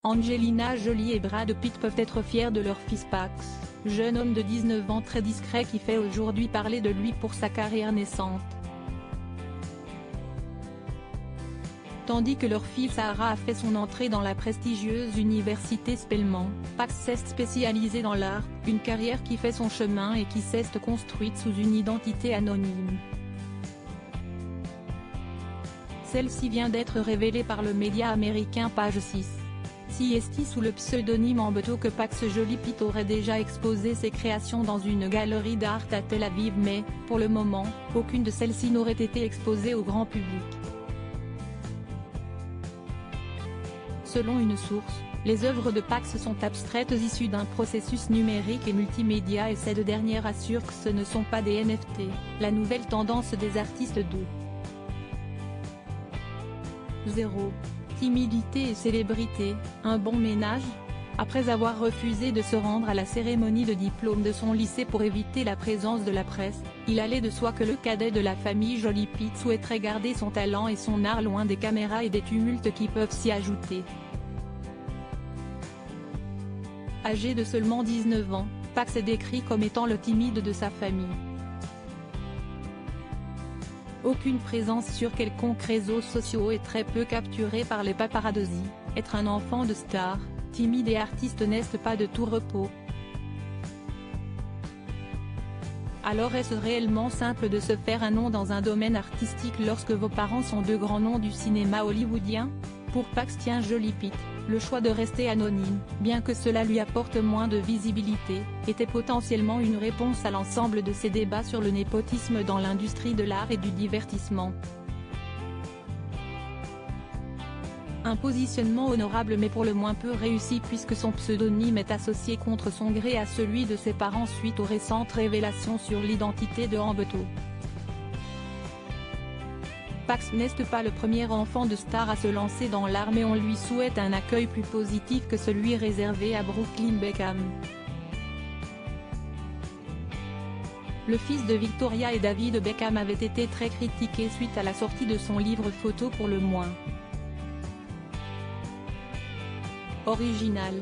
Angelina Jolie et Brad Pitt peuvent être fiers de leur fils Pax, jeune homme de 19 ans très discret qui fait aujourd'hui parler de lui pour sa carrière naissante. Tandis que leur fille Sarah a fait son entrée dans la prestigieuse université Spelman, Pax s'est spécialisé dans l'art, une carrière qui fait son chemin et qui s'est construite sous une identité anonyme. Celle-ci vient d'être révélée par le média américain Page 6. CST sous le pseudonyme Ambeto que Pax Jolie Pitt aurait déjà exposé ses créations dans une galerie d'art à Tel Aviv mais, pour le moment, aucune de celles-ci n'aurait été exposée au grand public. Selon une source, les œuvres de Pax sont abstraites issues d'un processus numérique et multimédia et cette dernière assure que ce ne sont pas des NFT, la nouvelle tendance des artistes de 0. Timidité et célébrité, un bon ménage ? Après avoir refusé de se rendre à la cérémonie de diplôme de son lycée pour éviter la présence de la presse, il allait de soi que le cadet de la famille Jolie Pitt souhaiterait garder son talent et son art loin des caméras et des tumultes qui peuvent s'y ajouter. Âgé de seulement 19 ans, Pax est décrit comme étant le timide de sa famille. Aucune présence sur quelconque réseaux sociaux et très peu capturé par les paparazzi, être un enfant de star, timide et artiste n'est pas de tout repos. Alors est-ce réellement simple de se faire un nom dans un domaine artistique lorsque vos parents sont de grands noms du cinéma hollywoodien ? Pour Pax Jolie Pitt, le choix de rester anonyme, bien que cela lui apporte moins de visibilité, était potentiellement une réponse à l'ensemble de ces débats sur le népotisme dans l'industrie de l'art et du divertissement. Un positionnement honorable mais pour le moins peu réussi puisque son pseudonyme est associé contre son gré à celui de ses parents suite aux récentes révélations sur l'identité de Ambeto. Pax n'est pas le premier enfant de star à se lancer dans l'art mais on lui souhaite un accueil plus positif que celui réservé à Brooklyn Beckham. Le fils de Victoria et David Beckham avait été très critiqué suite à la sortie de son livre photo pour le moins original.